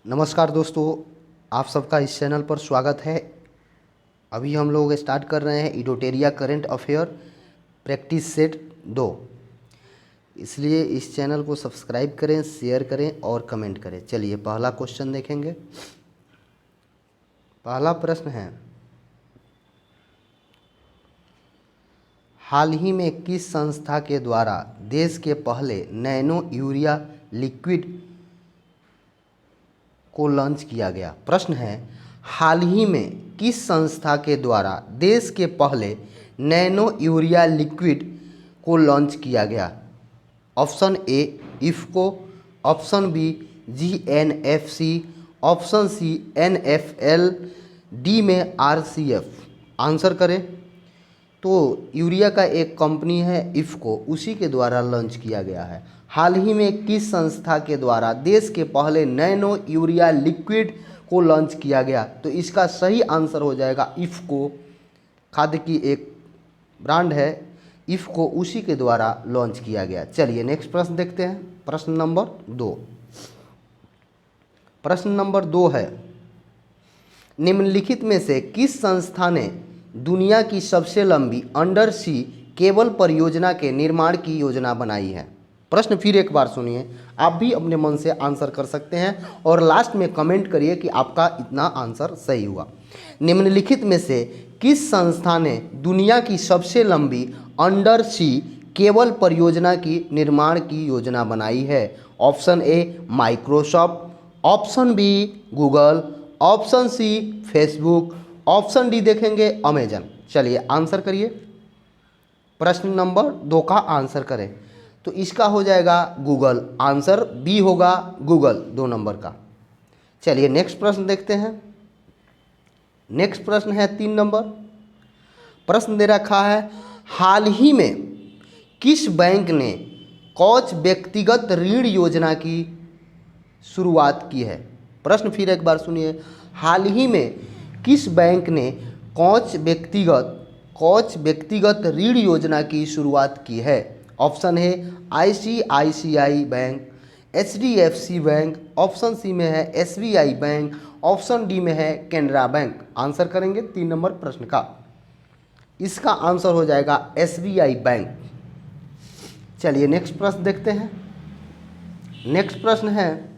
नमस्कार दोस्तों, आप सबका इस चैनल पर स्वागत है। अभी हम लोग स्टार्ट कर रहे हैं इडोटेरिया करंट अफेयर प्रैक्टिस सेट 2। इसलिए इस चैनल को सब्सक्राइब करें, शेयर करें और कमेंट करें। चलिए पहला क्वेश्चन देखेंगे। पहला प्रश्न है, हाल ही में किस संस्था के द्वारा देश के पहले नैनो यूरिया लिक्विड को लॉन्च किया गया? प्रश्न है, हाल ही में किस संस्था के द्वारा देश के पहले नैनो यूरिया लिक्विड को लॉन्च किया गया? Option A IFFCO, option B GNFC, option C NFL, D में आरसीएफ। आंसर करें तो यूरिया का एक कंपनी है इफ़को, उसी के द्वारा लॉन्च किया गया है। हाल ही में किस संस्था के द्वारा देश के पहले नैनो यूरिया लिक्विड को लॉन्च किया गया? तो इसका सही आंसर हो जाएगा इफ़को। खाद्य की एक ब्रांड है इफ़को, उसी के द्वारा लॉन्च किया गया। चलिए नेक्स्ट प्रश्न देखते हैं। प्रश्न नंबर 2। प्रश्न नंबर 2 है, निम्नलिखित में से किस संस्था ने दुनिया की सबसे लंबी अंडर सी केबल परियोजना के निर्माण की योजना बनाई है? प्रश्न फिर एक बार सुनिए, आप भी अपने मन से आंसर कर सकते हैं और लास्ट में कमेंट करिए कि आपका इतना आंसर सही हुआ। निम्नलिखित में से किस संस्था ने दुनिया की सबसे लंबी अंडर सी केबल परियोजना की निर्माण की योजना बनाई है? Option A Microsoft, option B Google, option C Facebook, option D देखेंगे अमेजन। चलिए आंसर करिए। प्रश्न नंबर 2 का आंसर करें तो इसका हो जाएगा गूगल। आंसर बी होगा गूगल 2 नंबर का। चलिए नेक्स्ट प्रश्न देखते हैं। नेक्स्ट प्रश्न है 3 नंबर। प्रश्न दे रखा है, हाल ही में किस बैंक ने कौच व्यक्तिगत ऋण योजना की शुरुआत की है? प्रश्न फिर एक बार सुनिए, हाल ही में किस बैंक ने कौच व्यक्तिगत ऋण योजना की शुरुआत की है? ऑप्शन है ICICI bank, HDFC bank, option C में है एसबीआई बैंक, ऑप्शन डी में है कैनरा बैंक। आंसर करेंगे 3 नंबर प्रश्न का। इसका आंसर हो जाएगा एसबीआई बैंक। चलिए नेक्स्ट प्रश्न देखते हैं। नेक्स्ट प्रश्न है,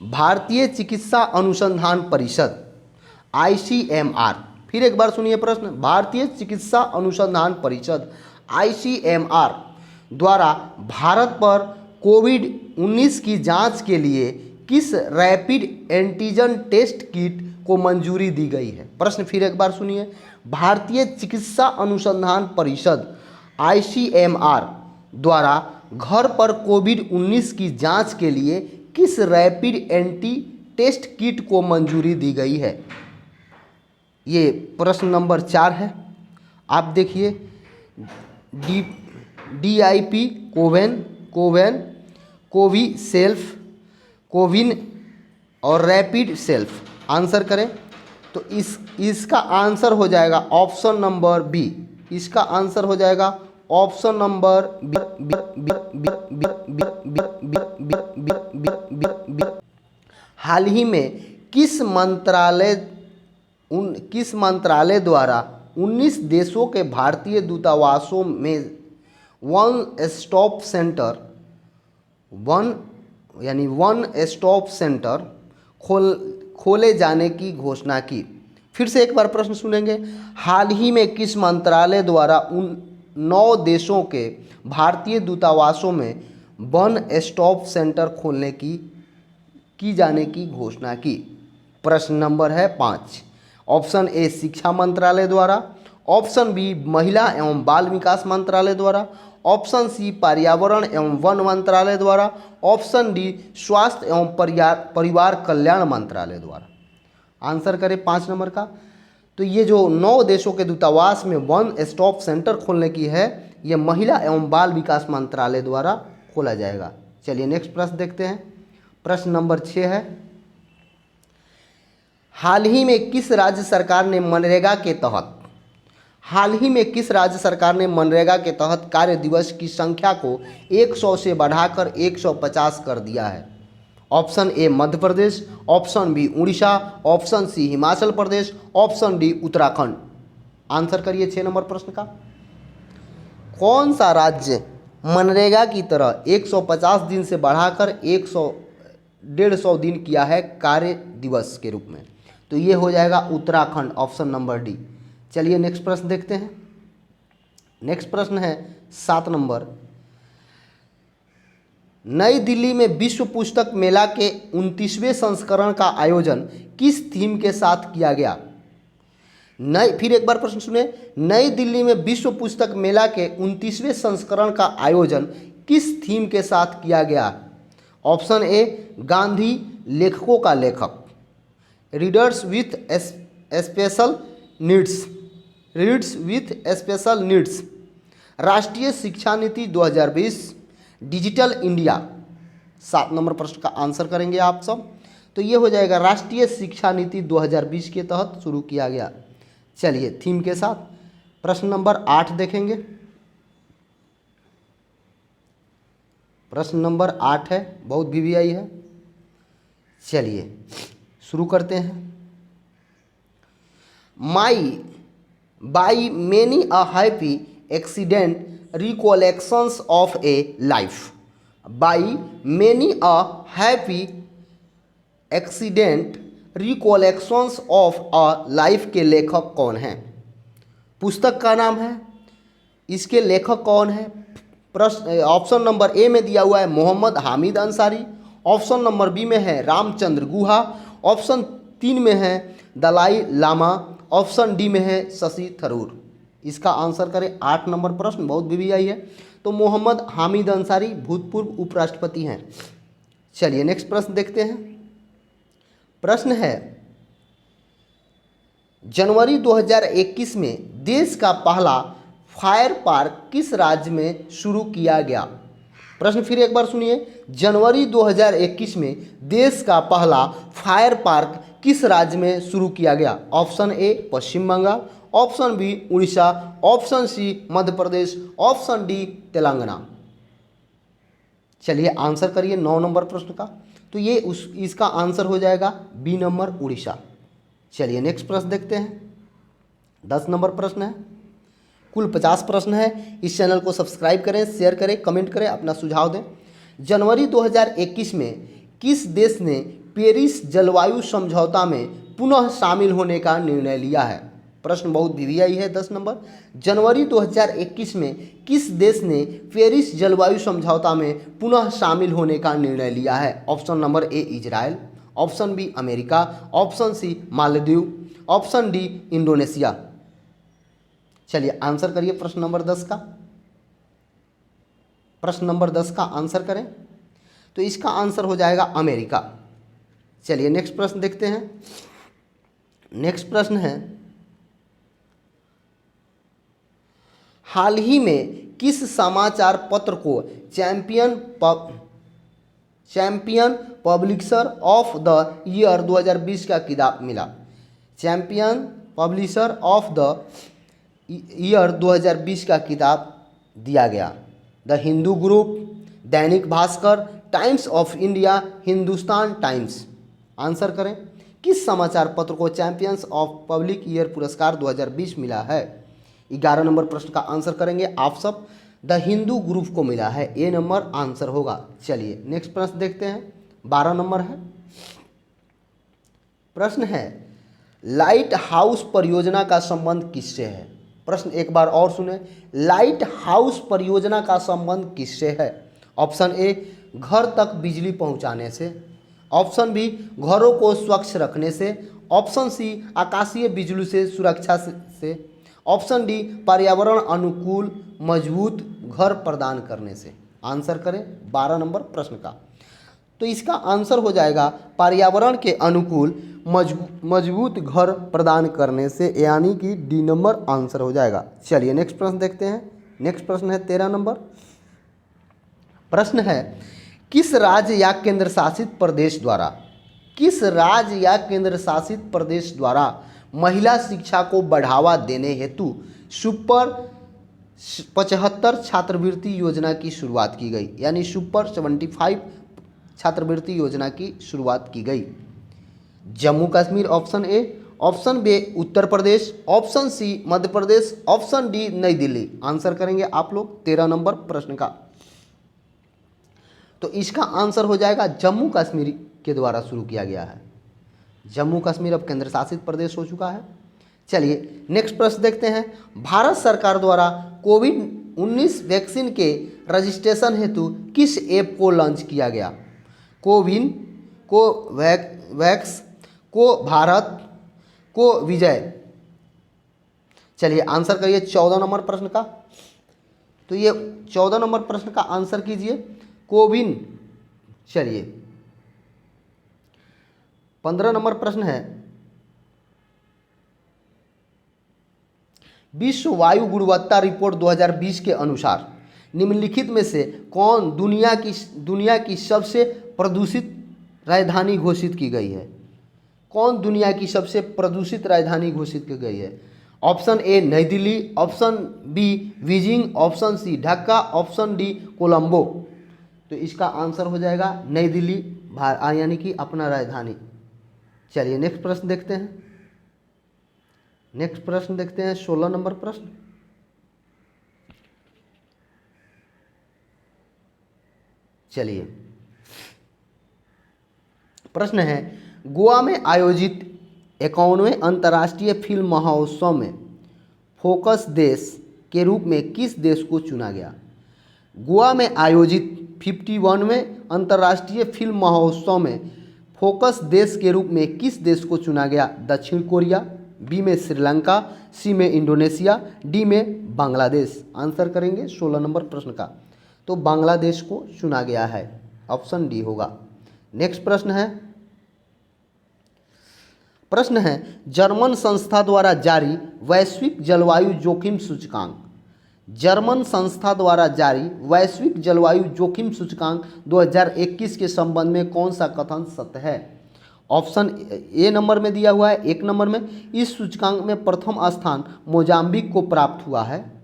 भारतीय चिकित्सा अनुसंधान परिषद आईसीएमआर, फिर एक बार सुनिए प्रश्न, भारतीय चिकित्सा अनुसंधान परिषद आईसीएमआर द्वारा भारत पर कोविड-19 की जांच के लिए किस रैपिड एंटीजन टेस्ट किट को मंजूरी दी गई है? प्रश्न फिर एक बार सुनिए, भारतीय चिकित्सा अनुसंधान परिषद आईसीएमआर द्वारा घर पर कोविड-19 की जांच के लिए किस रैपिड एंटी टेस्ट किट को मंजूरी दी गई है? ये प्रश्न नंबर 4 है। आप देखिए, DIP कोवैन, कोविसेल्फ, कोविन और रैपिड सेल्फ। आंसर करें तो इसका आंसर हो जाएगा ऑप्शन नंबर बी। इसका आंसर हो जाएगा ऑप्शन नंबर हाल ही में किस मंत्रालय द्वारा 19 देशों के भारतीय दूतावासों में वन स्टॉप सेंटर खोले जाने की घोषणा की? फिर से एक बार प्रश्न सुनेंगे, हाल ही में किस मंत्रालय द्वारा उन 9 देशों के भारतीय दूतावासों में वन स्टॉप सेंटर खोलने की जाने की घोषणा की? प्रश्न नंबर है 5। ऑप्शन ए शिक्षा मंत्रालय द्वारा, ऑप्शन बी महिला एवं बाल विकास मंत्रालय द्वारा, ऑप्शन सी पर्यावरण एवं वन मंत्रालय द्वारा, ऑप्शन डी स्वास्थ्य एवं परिवार कल्याण मंत्रालय द्वारा। आंसर करें 5 नंबर का। तो ये जो 9 देशों के दूतावास में वन स्टॉप सेंटर खोलने की है, ये महिला एवं बाल विकास मंत्रालय द्वारा खोला जाएगा। चलिए नेक्स्ट प्रश्न देखते हैं। प्रश्न नंबर 6 है, हाल ही में किस राज्य सरकार ने मनरेगा के तहत कार्य दिवस की संख्या को 100 से बढ़ाकर 150 कर दिया है? Option A Madhya Pradesh, option B Orissa, option C Himachal Pradesh, option D Uttarakhand. Answer करिए 6 नंबर प्रश्न का। कौन सा राज्य मनरेगा की तरह 150 दिन से बढ़ाकर 150 दिन किया है कार्य दिवस के रूप में? तो ये हो जाएगा उत्तराखंड, ऑप्शन नंबर डी। चलिए नेक्स्ट प्रश्न देखते हैं। नेक्स्ट प्रश्न है 7 नंबर। नई दिल्ली में विश्व पुस्तक मेला के 29वें संस्करण का आयोजन किस थीम के साथ किया गया? फिर एक बार प्रश्न सुने। नई दिल्ली में विश्व पुस्तक मेला के 29वें संस्करण का आयोजन किस थीम के साथ किया गया? ऑप्शन ए गांधी लेखकों का लेखक, readers with special needs, reads with special needs, राष्ट्रीय शिक्षा नीति 2020, डिजिटल इंडिया। 7 नंबर प्रश्न का आंसर करेंगे आप सब। तो ये हो जाएगा राष्ट्रीय शिक्षा नीति 2020 के तहत शुरू किया गया। चलिए थीम के साथ प्रश्न नंबर 8 देखेंगे। प्रश्न नंबर 8 है, बहुत वीवीआई है। चलिए शुरू करते हैं। By many a happy accident recollections of a life। by many a happy accident recollections of a life के लेखक कौन हैं? पुस्तक का नाम है, इसके लेखक कौन है? प्रश्न ऑप्शन नंबर ए में दिया हुआ है Mohammad Hamid Ansari, option number B में है रामचंद्र गुहा, ऑप्शन 3 में है दलाई लामा, ऑप्शन डी में है शशि थरूर। इसका आंसर करें। 8 नंबर प्रश्न बहुत वीवीआई है। तो मोहम्मद हामिद अंसारी भूतपूर्व उपराष्ट्रपति हैं। चलिए नेक्स्ट प्रश्न देखते हैं। प्रश्न है जनवरी 2021 में देश का पहला फायर पार्क किस राज्य में शुरू किया गया? प्रश्न फिर एक बार सुनिए। जनवरी 2021 में देश का पहला फायर पार्क किस राज्य में शुरू किया गया? Option A Paschim Bengal, option B Orissa, option C Madhya Pradesh, option D Telangana. चलिए आंसर करिए 9 नंबर प्रश्न का। तो ये इसका आंसर हो जाएगा बी नंबर उड़ीसा। चलिए नेक्स्ट प्रश्न देखते हैं। 10 नंबर प्रश्न है। कुल 50 प्रश्न है। इस चैनल को सब्सक्राइब करें, शेयर करें, कमेंट करें, अपना सुझाव दें। जनवरी 2021 में किस देश ने पेरिस जलवायु समझौता में पुनः शामिल होने का निर्णय लिया है? प्रश्न बहुत वीवीआई है। 10 नंबर। जनवरी 2021 में किस देश ने पेरिस जलवायु समझौता में पुनः शामिल होने का निर्णय लिया है? Option number A Israel, option B America, option C Maldives, option D Indonesia. चलिए आंसर करिए प्रश्न नंबर 10 का। प्रश्न नंबर 10 का आंसर करें। तो इसका आंसर हो जाएगा अमेरिका। चलिए नेक्स्ट प्रश्न देखते हैं। नेक्स्ट प्रश्न है हाल ही में किस समाचार पत्र को champion publisher of the year 2020 का खिताब मिला? Champion publisher of the year 2020 का खिताब दिया गया। The Hindu group, Dainik Bhaskar, times of India, Hindustan times. Answer करें। किस समाचार पत्र को चैंपियंस ऑफ पब्लिक ईयर पुरस्कार 2020 मिला है? 11 नंबर प्रश्न का आंसर करेंगे आप सब। द हिंदू ग्रुप को मिला है, ए नंबर आंसर होगा। चलिए नेक्स्ट प्रश्न देखते हैं। 12 नंबर है। प्रश्न है लाइट हाउस परियोजना का संबंध किससे है? प्रश्न एक बार और सुने। लाइट हाउस परियोजना का संबंध किससे है? ऑप्शन ए घर तक बिजली पहुंचाने से, ऑप्शन बी घरों को स्वच्छ रखने से, ऑप्शन सी आकाशीय बिजली से सुरक्षा से, ऑप्शन डी पर्यावरण अनुकूल मजबूत घर प्रदान करने से। आंसर करें 12 नंबर प्रश्न का। तो इसका आंसर हो जाएगा पर्यावरण के अनुकूल मजबूत घर प्रदान करने से, यानी कि डी नंबर आंसर हो जाएगा। चलिए नेक्स्ट प्रश्न देखते हैं। नेक्स्ट प्रश्न है 13 नंबर। प्रश्न है किस राज्य या केंद्र शासित प्रदेश द्वारा महिला शिक्षा को बढ़ावा देने हेतु सुपर 75 छात्रवृत्ति योजना की शुरुआत की गई? यानी सुपर 75 छात्रवृत्ति योजना की शुरुआत की गई? Jammu Kashmir option A, option B Uttar Pradesh, option C Madhya Pradesh, option D New Delhi. Answer करेंगे आप लोग 13 नंबर प्रश्न का। तो इसका आंसर हो जाएगा जम्मू कश्मीर के द्वारा शुरू किया गया है। जम्मू कश्मीर अब केंद्र शासित प्रदेश हो चुका है। चलिए नेक्स्ट प्रश्न देखते हैं। भारत सरकार द्वारा कोविड-19 वैक्सीन के रजिस्ट्रेशन हेतु किस ऐप को लॉन्च किया गया? कोविन, कोवैक्स, को भारत, को विजय। चलिए आंसर करिए 14 नंबर प्रश्न का। तो ये 14 नंबर प्रश्न का आंसर कीजिए कोविन। चलिए 15 नंबर प्रश्न है, विश्व वायु गुणवत्ता रिपोर्ट 2020 के अनुसार निम्नलिखित में से कौन दुनिया की सबसे प्रदूषित राजधानी घोषित की गई है? कौन दुनिया की सबसे प्रदूषित राजधानी घोषित की गई है? Option A New Delhi, option B Beijing, option C Dhaka, option D Colombo. तो इसका आंसर हो जाएगा नई दिल्ली, यानी कि अपना राजधानी। चलिए नेक्स्ट प्रश्न देखते हैं। नेक्स्ट प्रश्न देखते हैं 16 नंबर प्रश्न। चलिए प्रश्न है, गोवा में आयोजित 51वें अंतर्राष्ट्रीय फिल्म महोत्सव में फोकस देश के रूप में किस देश को चुना गया? गोवा में आयोजित 51वें अंतर्राष्ट्रीय फिल्म महोत्सव में फोकस देश के रूप में किस देश को चुना गया? दक्षिण कोरिया, बी में श्रीलंका, सी में इंडोनेशिया, डी में बांग्लादेश। आंसर करेंगे 16 नंबर प्रश्न का। तो बांग्लादेश को चुना गया है, ऑप्शन डी होगा। नेक्स्ट प्रश्न है जर्मन संस्था द्वारा जारी वैश्विक जलवायु जोखिम सूचकांक। जर्मन संस्था द्वारा जारी वैश्विक जलवायु जोखिम सूचकांक 2021 के संबंध में कौन सा कथन सत्य है? ऑप्शन ए नंबर में दिया हुआ है, 1 नंबर में, इस सूचकांक में प्रथम स्थान मोजाम्बिक को प्राप्त हुआ है।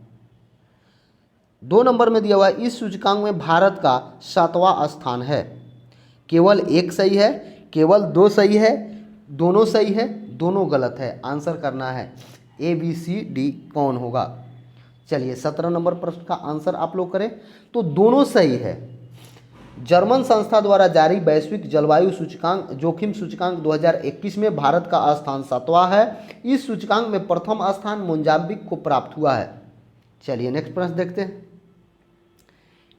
2 नंबर में दिया हुआ है, इस सूचकांक में भारत का 7वां स्थान है। केवल 1 सही है, केवल 2 सही है, दोनों सही है, दोनों गलत है। आंसर करना है ए बी सी डी कौन होगा। चलिए 17 नंबर प्रश्न का आंसर आप लोग करें। तो दोनों सही है। जर्मन संस्था द्वारा जारी वैश्विक जलवायु सूचकांक जोखिम सूचकांक 2021 में भारत का स्थान 7वां है। इस सूचकांक में प्रथम स्थान मोजाम्बिक को प्राप्त हुआ है। चलिए नेक्स्ट प्रश्न देखते हैं।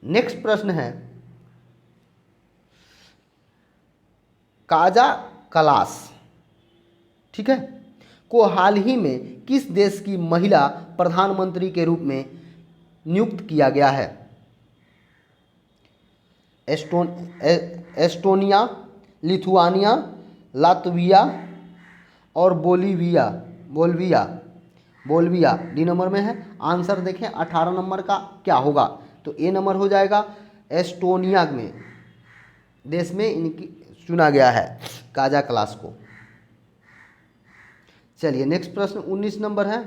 नेक्स्ट प्रश्न है काजा कलास, ठीक है, को हाल ही में किस देश की महिला प्रधानमंत्री के रूप में नियुक्त किया गया है? एस्टोनिया, लिथुआनिया, लातविया और बोल्विया डी नंबर में है। आंसर देखें 18 नंबर का क्या होगा? तो ए नंबर हो जाएगा। एस्टोनिया में देश में इनकी चुना गया है काजा कलास को। चलिए नेक्स्ट प्रश्न 19 नंबर है।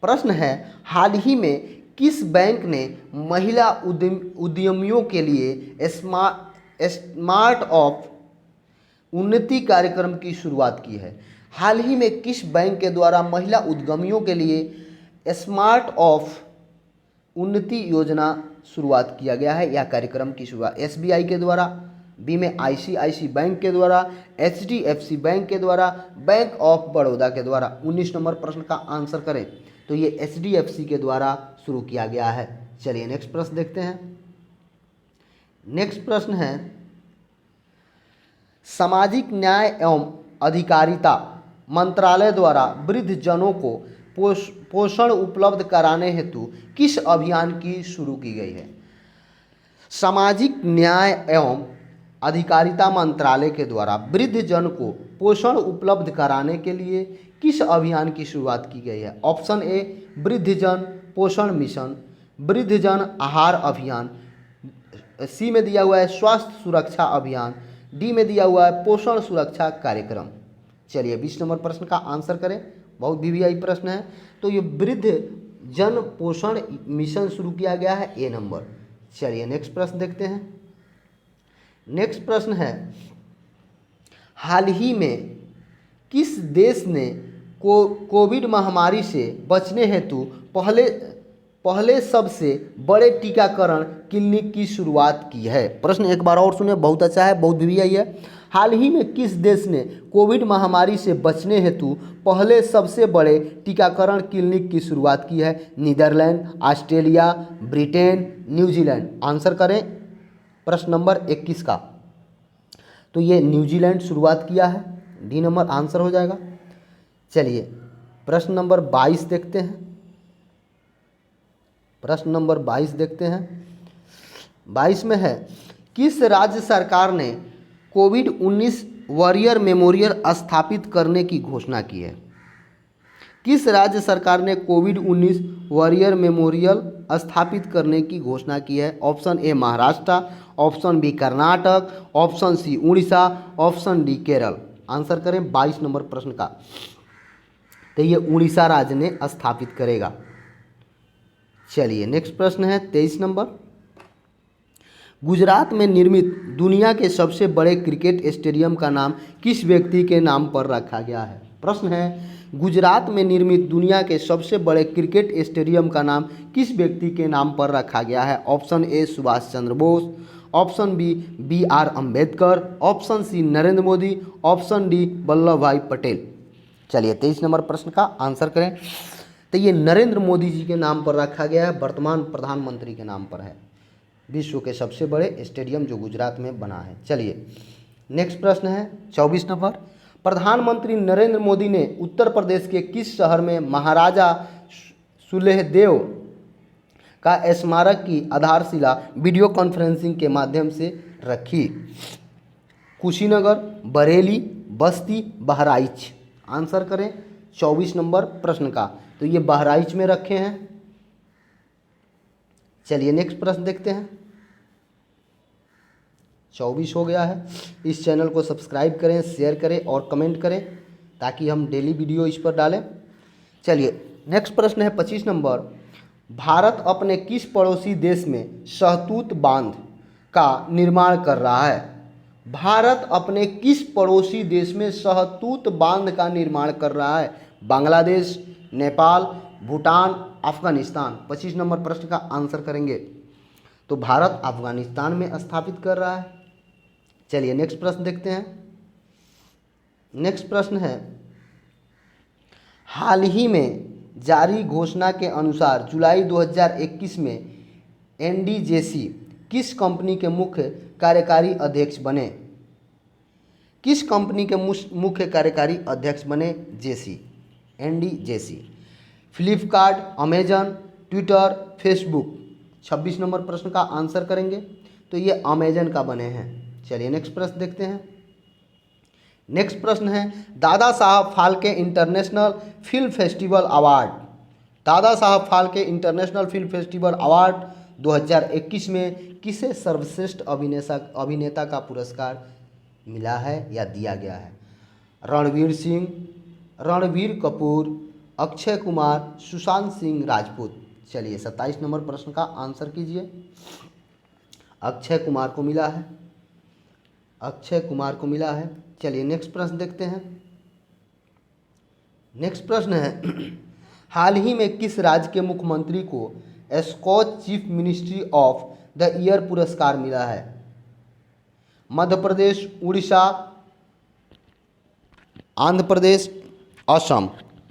प्रश्न है हाल ही में किस बैंक ने महिला उद्यमियों के लिए स्मार्ट ऑफ उन्नति कार्यक्रम की शुरुआत की है? हाल ही में किस बैंक के द्वारा महिला उद्यमियों के लिए स्मार्ट ऑफ उन्नति योजना शुरुआत किया गया है? यह कार्यक्रम की शुरुआत एसबीआई के द्वारा, बी में आईसीआईसी बैंक के द्वारा, एचडीएफसी बैंक के द्वारा, बैंक ऑफ बड़ौदा के द्वारा। 19 नंबर प्रश्न का आंसर करें तो ये एचडीएफसी के द्वारा शुरू किया गया है। चलिए नेक्स्ट प्रश्न देखते हैं। नेक्स्ट प्रश्न है सामाजिक न्याय एवं अधिकारिता मंत्रालय द्वारा वृद्ध जनों को पोषण उपलब्ध कराने हेतु किस अभियान की शुरू की गई है? सामाजिक न्याय एवं अधिकारिता मंत्रालय के द्वारा वृद्ध जन को पोषण उपलब्ध कराने के लिए किस अभियान की शुरुआत की गई है? ऑप्शन ए वृद्धजन पोषण मिशन, वृद्धजन आहार अभियान, सी में दिया हुआ है स्वास्थ्य सुरक्षा अभियान, डी में दिया हुआ है पोषण सुरक्षा कार्यक्रम। चलिए 20 नंबर प्रश्न का आंसर करें, बहुत वीवीआई प्रश्न है। तो ये वृद्ध जन पोषण मिशन शुरू किया गया है, ए नंबर। चलिए नेक्स्ट प्रश्न देखते हैं। नेक्स्ट प्रश्न है, हाल ही में किस देश ने कोविड महामारी से बचने हेतु पहले सबसे बड़े टीकाकरण क्लिनिक की शुरुआत की है? प्रश्न एक बार और सुने, बहुत अच्छा है, बहुत भी आई है। हाल ही में किस देश ने कोविड महामारी से बचने हेतु पहले सबसे बड़े टीकाकरण क्लिनिक की शुरुआत की है? Netherlands, Australia, Britain, New Zealand. Answer करें प्रश्न नंबर 21 का। तो ये न्यूजीलैंड शुरुआत किया है, डी नंबर आंसर हो जाएगा। चलिए प्रश्न नंबर 22 देखते हैं। प्रश्न नंबर 22 देखते हैं। 22 में है, किस राज्य सरकार ने कोविड-19 वॉरियर मेमोरियल स्थापित करने की घोषणा की है? किस राज्य सरकार ने कोविड-19 वॉरियर मेमोरियल स्थापित करने की घोषणा की है? Option A Maharashtra, option B Karnataka, option C Orissa, option D Kerala. Answer करें 22 नंबर प्रश्न का। तो ये उड़ीसा राज्य ने स्थापित करेगा। चलिए नेक्स्ट प्रश्न है 23 नंबर। गुजरात में निर्मित दुनिया के सबसे बड़े क्रिकेट स्टेडियम का नाम किस व्यक्ति के नाम पर रखा गया है? प्रश्न है, गुजरात में निर्मित दुनिया के सबसे बड़े क्रिकेट स्टेडियम का नाम किस व्यक्ति के नाम पर रखा गया है? Option A Subhash Chandra Bose, option B BR Ambedkar, option C Narendra Modi, option D Vallabh bhai Patel. चलिए 23 नंबर प्रश्न का आंसर करें। तो ये नरेंद्र मोदी जी के नाम पर रखा गया है, वर्तमान प्रधानमंत्री के नाम पर है। विश्व के सबसे बड़े स्टेडियम जो गुजरात में बना है। चलिए नेक्स्ट प्रश्न है 24 नंबर। प्रधानमंत्री नरेंद्र मोदी ने उत्तर प्रदेश के किस शहर में महाराजा सुहेलदेव का स्मारक की आधारशिला वीडियो कॉन्फ्रेंसिंग के माध्यम से रखी? कुशीनगर, बरेली, बस्ती, बहराइच। आंसर करें 24 नंबर प्रश्न का। तो ये बहराइच में रखे हैं। चलिए नेक्स्ट प्रश्न देखते हैं। 24 हो गया है। इस चैनल को सब्सक्राइब करें, शेयर करें और कमेंट करें ताकि हम डेली वीडियो इस पर डालें। चलिए नेक्स्ट प्रश्न है 25 नंबर। भारत अपने किस पड़ोसी देश में शहतूत बांध का निर्माण कर रहा है? भारत अपने किस पड़ोसी देश में शहतूत बांध का निर्माण कर रहा है? बांग्लादेश, नेपाल, भूटान, अफगानिस्तान। 25 नंबर प्रश्न का आंसर करेंगे। तो भारत अफगानिस्तान में स्थापित कर रहा है। चलिए नेक्स्ट प्रश्न देखते हैं। नेक्स्ट प्रश्न है, हाल ही में जारी घोषणा के अनुसार जुलाई 2021 में NDJC किस कंपनी के मुख्य कार्यकारी अध्यक्ष बने? किस कंपनी के मुख्य कार्यकारी अध्यक्ष बने? NDJC। Flipkart, Amazon, Twitter, Facebook. 26 number प्रश्न का आंसर करेंगे। तो ये अमेजन का बने हैं। चलिए नेक्स्ट प्रश्न देखते हैं। नेक्स्ट प्रश्न है, Dada Saheb Phalke international film festival award. Dada Saheb Phalke international film festival award 2021 में किसे सर्वश्रेष्ठ अभिनेता का पुरस्कार मिला है या दिया गया है? रणवीर सिंह, रणबीर कपूर, अक्षय कुमार, सुशांत सिंह राजपूत। चलिए 27 नंबर प्रश्न का आंसर कीजिए। अक्षय कुमार को मिला है। अक्षय कुमार को मिला है। चलिए नेक्स्ट प्रश्न देखते हैं। नेक्स्ट प्रश्न है, हाल ही में किस राज्य के मुख्यमंत्री को Skoch chief ministry of the year पुरस्कार मिला है? मध्य प्रदेश, उड़ीसा, आंध्र प्रदेश, असम।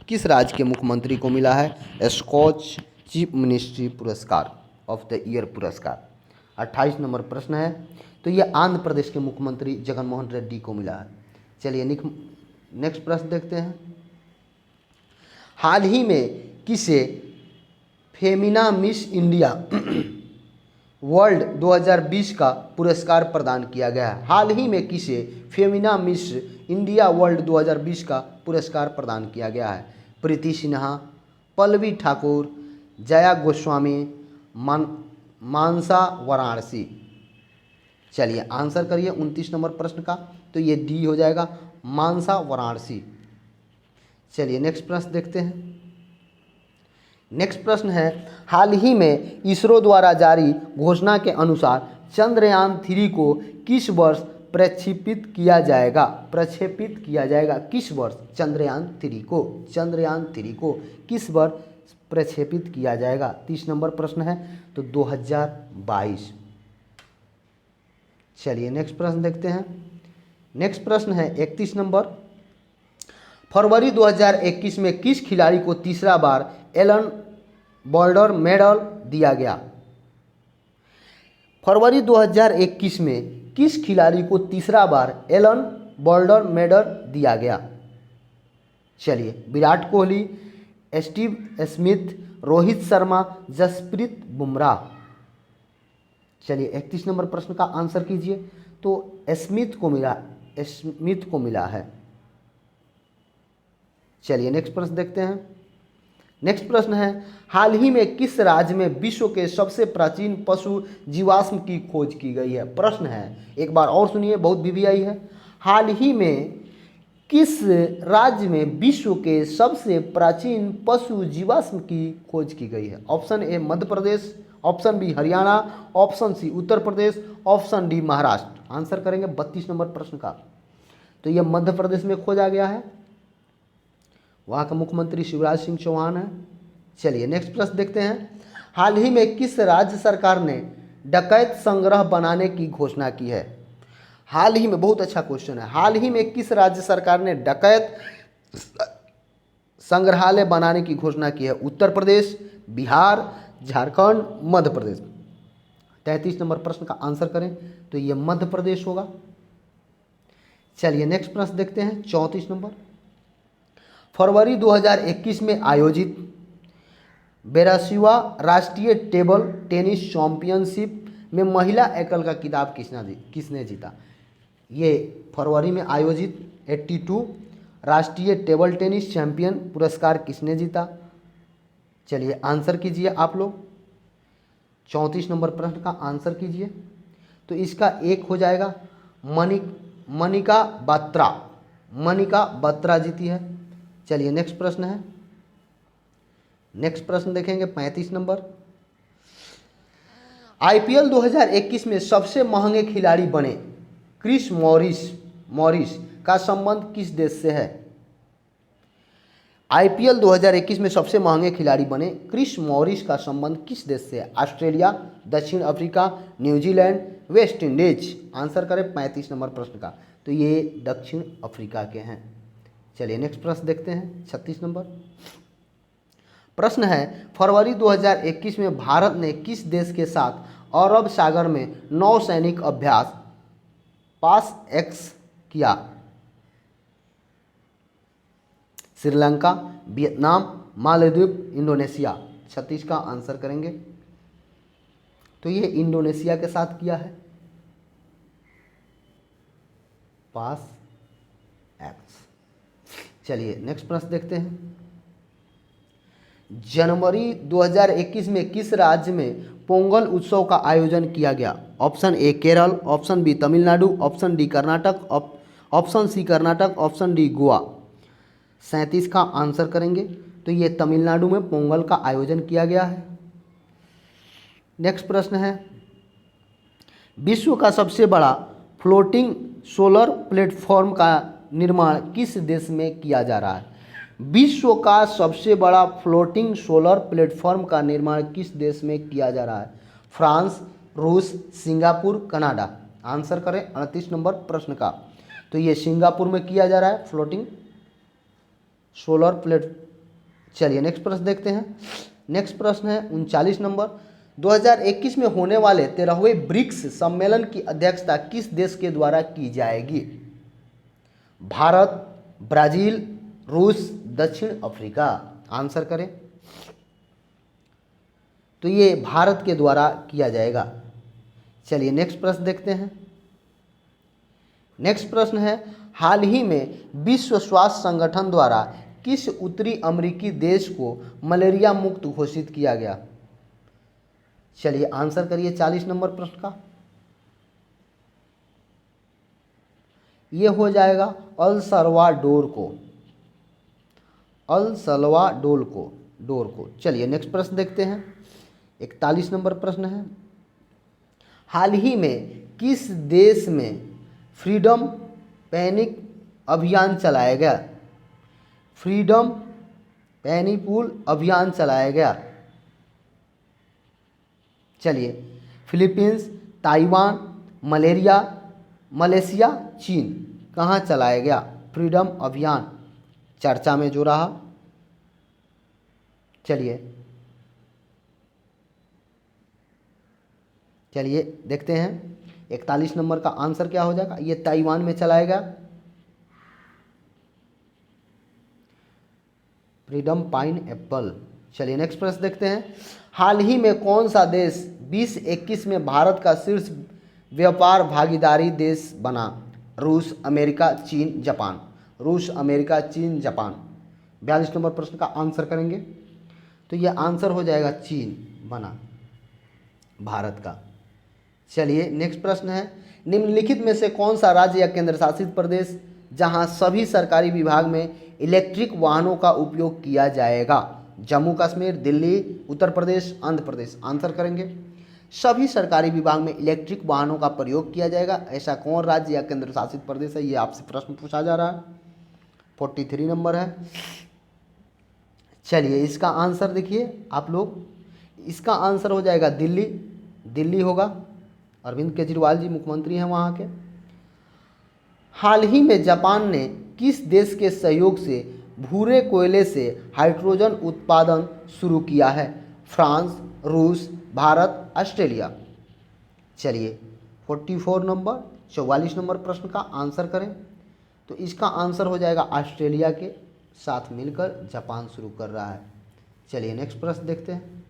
किस राज्य के मुख्यमंत्री को मिला है स्कॉच चीफ मिनिस्ट्री पुरस्कार ऑफ द ईयर पुरस्कार? 28 नंबर प्रश्न है। तो ये आंध्र प्रदेश के मुख्यमंत्री जगन मोहन रेड्डी को मिला है। चलिए नेक्स्ट प्रश्न देखते हैं। हाल ही में किसे फेमिना मिस इंडिया वर्ल्ड 2020 का पुरस्कार प्रदान किया गया है? हाल ही में किसे फेमिना मिस इंडिया वर्ल्ड 2020 का पुरस्कार प्रदान किया गया है? प्रीति सिन्हा, पल्लवी ठाकुर, जया गोस्वामी, मानसा वाराणसी। चलिए आंसर करिए 29 नंबर प्रश्न का। तो ये डी हो जाएगा, मानसा वाराणसी। चलिए नेक्स्ट प्रश्न देखते हैं। नेक्स्ट प्रश्न है, हाल ही में इसरो द्वारा जारी घोषणा के अनुसार चंद्रयान 3 को किस वर्ष प्रक्षेपित किया जाएगा? प्रक्षेपित किया जाएगा किस वर्ष? चंद्रयान 3 को किस वर्ष प्रक्षेपित किया जाएगा? 30 नंबर प्रश्न है तो 2022। चलिए नेक्स्ट प्रश्न देखते हैं। नेक्स्ट प्रश्न है 31 नंबर। फरवरी 2021 में किस खिलाड़ी को तीसरा बार एलन बॉल्डर मेडल दिया गया? फरवरी 2021 में किस खिलाड़ी को तीसरा बार एलन बॉल्डर मेडल दिया गया? चलिए, विराट कोहली, स्टीव स्मिथ, रोहित शर्मा, जसप्रीत बुमराह। चलिए 31 नंबर प्रश्न का आंसर कीजिए। तो स्मिथ को मिला है। चलिए नेक्स्ट प्रश्न देखते हैं। नेक्स्ट प्रश्न है, हाल ही में किस राज्य में विश्व के सबसे प्राचीन पशु जीवाश्म की खोज की गई है? प्रश्न है, एक बार और सुनिए, बहुत वीवीआई है। हाल ही में किस राज्य में विश्व के सबसे प्राचीन पशु जीवाश्म की खोज की गई है? Option A Madhya Pradesh, option B Haryana, option C Uttar Pradesh, option D Maharashtra. Answer करेंगे 32 नंबर प्रश्न का। तो यह मध्य प्रदेश में खोजा गया है, वहाँ का मुख्यमंत्री शिवराज सिंह चौहान है। चलिए नेक्स्ट प्रश्न देखते हैं। हाल ही में किस राज्य सरकार ने डकैत संग्रह बनाने की घोषणा की है? हाल ही में, बहुत अच्छा क्वेश्चन है, हाल ही में किस राज्य सरकार ने डकैत संग्रहालय बनाने की घोषणा की है? उत्तर प्रदेश, बिहार, झारखंड, मध्य प्रदेश। 33 नंबर प्रश्न का आंसर करें तो ये मध्य प्रदेश होगा। चलिए नेक्स्ट प्रश्न देखते हैं 34 नंबर। फरवरी 2021 में आयोजित 82वां राष्ट्रीय टेबल टेनिस चैंपियनशिप में महिला एकल का खिताब किसने जीता? ये फरवरी में आयोजित 82 राष्ट्रीय टेबल टेनिस चैंपियन पुरस्कार किसने जीता? चलिए आंसर कीजिए आप लोग। 34 नंबर प्रश्न का आंसर कीजिए। तो इसका एक हो जाएगा, मनिका बत्रा जीती है। चलिए नेक्स्ट प्रश्न है। नेक्स्ट प्रश्न देखेंगे 35 नंबर। आईपीएल 2021 में सबसे महंगे खिलाड़ी बने क्रिस मॉरिस का संबंध किस देश से है? आईपीएल 2021 में सबसे महंगे खिलाड़ी बने क्रिस मॉरिस का संबंध किस देश से है? ऑस्ट्रेलिया, दक्षिण Africa, New Zealand, West Indies. Answer करें 35 नंबर प्रश्न का। तो ये दक्षिण अफ्रीका के हैं। चलिए नेक्स्ट प्रश्न देखते हैं 36 नंबर प्रश्न है। फरवरी 2021 में भारत ने किस देश के साथ अरब सागर में नौसैनिक अभ्यास पास-एक्स किया? Sri Lanka, Vietnam, Maldives, Indonesia. 36 का आंसर करेंगे तो ये इंडोनेशिया के साथ किया है पास-एक्स। चलिए नेक्स्ट प्रश्न देखते हैं। जनवरी 2021 में किस राज्य में पोंगल उत्सव का आयोजन किया गया? Option A Kerala, option B Tamil Nadu, option D Karnataka, option C Karnataka, option D Goa. 37 का आंसर करेंगे तो ये तमिलनाडु में पोंगल का आयोजन किया गया है। नेक्स्ट प्रश्न है, विश्व का सबसे बड़ा फ्लोटिंग सोलर प्लेटफॉर्म का निर्माण किस देश में किया जा रहा है? विश्व का सबसे बड़ा फ्लोटिंग सोलर प्लेटफॉर्म का निर्माण किस देश में किया जा रहा है? फ्रांस, रूस, सिंगापुर, कनाडा। आंसर करें 38 नंबर प्रश्न का। तो ये सिंगापुर में किया जा रहा है फ्लोटिंग सोलर प्लेट। चलिए नेक्स्ट प्रश्न देखते हैं। नेक्स्ट प्रश्न है 39 नंबर। 2021 में होने वाले 13वें ब्रिक्स सम्मेलन की अध्यक्षता किस देश के द्वारा की जाएगी? भारत, ब्राजील, रूस, दक्षिण अफ्रीका। आंसर करें तो ये भारत के द्वारा किया जाएगा। चलिए नेक्स्ट प्रश्न देखते हैं। नेक्स्ट प्रश्न है, हाल ही में विश्व स्वास्थ्य संगठन द्वारा किस उत्तरी अमेरिकी देश को मलेरिया मुक्त घोषित किया गया? चलिए आंसर करिए 40 नंबर प्रश्न का। ये हो जाएगा अल सल्वाडोर को। चलिए नेक्स्ट प्रश्न देखते हैं। 41 नंबर प्रश्न है, हाल ही में किस देश में फ्रीडम पैनिक अभियान चलाया गया? फ्रीडम पैनिपुल अभियान चलाया गया। चलिए, फिलीपींस, ताइवान, मलेशिया, चीन, कहाँ चलाया गया फ्रीडम अभियान? चर्चा में जो रहा। चलिए देखते हैं 41 नंबर का आंसर क्या हो जाएगा। ये ताइवान में चलाया गया फ्रीडम पाइन एप्पल। चलिए नेक्स्ट प्रश्न देखते हैं। हाल ही में कौन सा देश 2021 में भारत का शीर्ष व्यापार भागीदारी देश बना? रूस, अमेरिका, चीन, जापान। रूस, अमेरिका, चीन, जापान। 42 नंबर प्रश्न का आंसर करेंगे तो ये आंसर हो जाएगा चीन बना भारत का। चलिए नेक्स्ट प्रश्न है। निम्नलिखित में से कौन सा राज्य या केंद्र शासित प्रदेश जहां सभी सरकारी विभाग में इलेक्ट्रिक वाहनों का उपयोग किया जाएगा? जम्मू कश्मीर, दिल्ली, उत्तर प्रदेश, आंध्र प्रदेश। आंसर करेंगे सभी सरकारी विभाग में इलेक्ट्रिक वाहनों का प्रयोग किया जाएगा। ऐसा कौन राज्य या केंद्र शासित प्रदेश है? ये आपसे प्रश्न पूछा जा रहा है। 43 नंबर है। चलिए इसका आंसर देखिए आप लोग, इसका आंसर हो जाएगा दिल्ली। दिल्ली होगा। अरविंद केजरीवाल जी मुख्यमंत्री हैं वहाँ के। हाल ही में जापान ने किस देश के सहयोग से भूरे कोयले से हाइड्रोजन उत्पादन शुरू किया है? फ्रांस, रूस, भारत, ऑस्ट्रेलिया। चलिए 44 नंबर 44 नंबर प्रश्न का आंसर करें तो इसका आंसर हो जाएगा ऑस्ट्रेलिया के साथ मिलकर जापान शुरू कर रहा है। चलिए नेक्स्ट प्रश्न देखते हैं।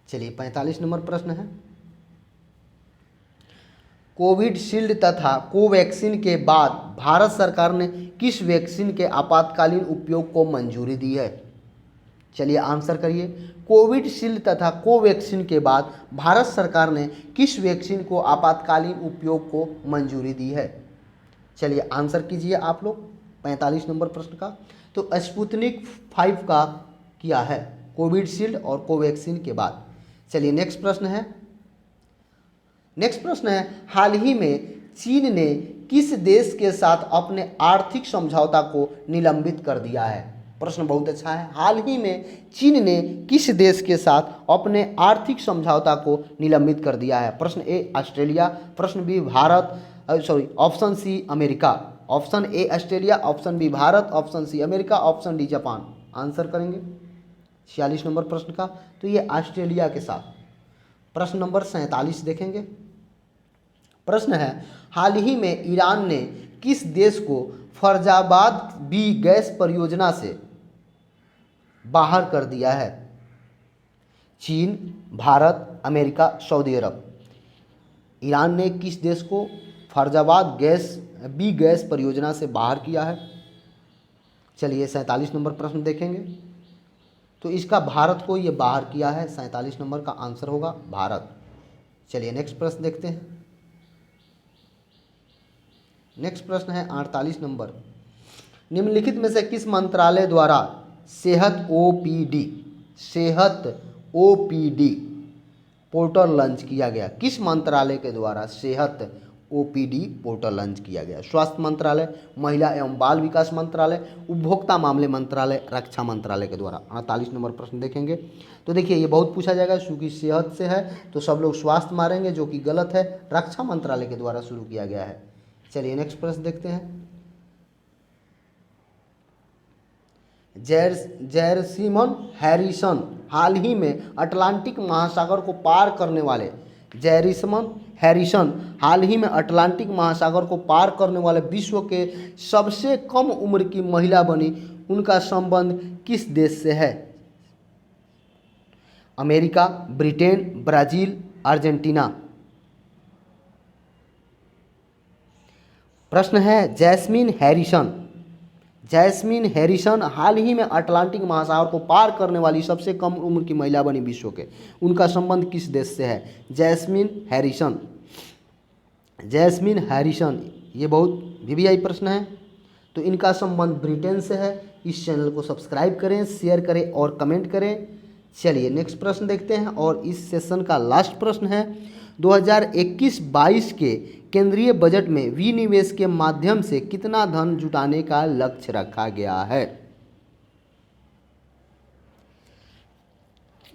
चलिए 45 नंबर प्रश्न है। कोविशील्ड तथा कोवैक्सीन के बाद भारत सरकार ने किस वैक्सीन के आपातकालीन उपयोग को मंजूरी दी है? चलिए आंसर करिए। कोविशील्ड तथा कोवैक्सीन के बाद भारत सरकार ने किस वैक्सीन को आपातकालीन उपयोग को मंजूरी दी है? चलिए आंसर कीजिए आप लोग 45 नंबर प्रश्न का। तो स्पुतनिक 5 का किया है कोविशील्ड और कोवैक्सीन के बाद। चलिए नेक्स्ट प्रश्न है। हाल ही में चीन ने किस देश के साथ अपने आर्थिक समझौता को निलंबित कर दिया है? प्रश्न बहुत अच्छा है। हाल ही में चीन ने किस देश के साथ अपने आर्थिक समझौता को निलंबित कर दिया है? प्रश्न ए ऑस्ट्रेलिया, प्रश्न B Bharat, option C America. Option A Australia, option B Bharat, option C America, option D Japan. Answer करेंगे 46 नंबर प्रश्न का तो ये ऑस्ट्रेलिया के साथ। प्रश्न नंबर 47 देखेंगे। प्रश्न है हाल ही में ईरान ने किस देश को फरजाबाद बी गैस परियोजना से बाहर कर दिया है? चीन, भारत, अमेरिका, सऊदी अरब। ईरान ने किस देश को फरजाबाद बी गैस परियोजना से बाहर किया है? चलिए 47 नंबर प्रश्न देखेंगे तो इसका भारत को ये बाहर किया है। 47 नंबर का आंसर होगा भारत। चलिए नेक्स्ट प्रश्न देखते हैं। नेक्स्ट प्रश्न है 48 नंबर। निम्नलिखित में से किस मंत्रालय द्वारा सेहत ओपीडी पोर्टल लॉन्च किया गया? किस मंत्रालय के द्वारा सेहत ओपीडी पोर्टल लॉन्च किया गया? स्वास्थ्य मंत्रालय, महिला एवं बाल विकास मंत्रालय, उपभोक्ता मामले मंत्रालय, रक्षा मंत्रालय के द्वारा। 48 नंबर प्रश्न देखेंगे तो देखिए ये बहुत पूछा जाएगा क्योंकि सेहत से है तो सब लोग स्वास्थ्य मारेंगे जो कि गलत है। रक्षा मंत्रालय के द्वारा शुरू किया गया है। चलिए नेक्स्ट प्रश्न देखते हैं। जैरसीमन हैरिसन हाल ही में अटलांटिक महासागर को पार करने वाले विश्व के सबसे कम उम्र की महिला बनी। उनका संबंध किस देश से है? America, Britain, Brazil, Argentina. प्रश्न है जैस्मीन हैरिसन हाल ही में अटलांटिक महासागर को पार करने वाली सबसे कम उम्र की महिला बनी विश्व के। उनका संबंध किस देश से है? जैस्मीन हैरिसन ये बहुत वीवीआई प्रश्न है तो इनका संबंध ब्रिटेन से है इस चैनल को सब्सक्राइब करें, शेयर करें और कमेंट करें। चलिए नेक्स्ट प्रश्न देखते हैं और इस सेशन का लास्ट प्रश्न है 2021-22 के केंद्रीय बजट में विनिवेश के माध्यम से कितना धन जुटाने का लक्ष्य रखा गया है?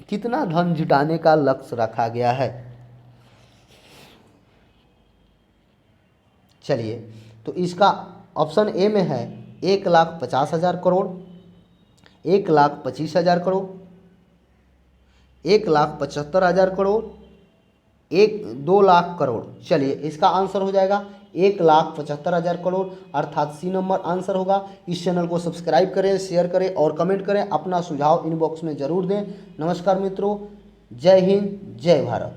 कितना धन जुटाने का लक्ष्य रखा गया है? चलिए तो इसका ऑप्शन ए में है 1,50,000 करोड़, 1,25,000 करोड़, 1,75,000 करोड़, 2 लाख करोड़। चलिए इसका आंसर हो जाएगा 1,75,000 करोड़, अर्थात सी नंबर आंसर होगा। इस चैनल को सब्सक्राइब करें, शेयर करें और कमेंट करें। अपना सुझाव इनबॉक्स में जरूर दें। नमस्कार मित्रों, जय हिंद, जय भारत।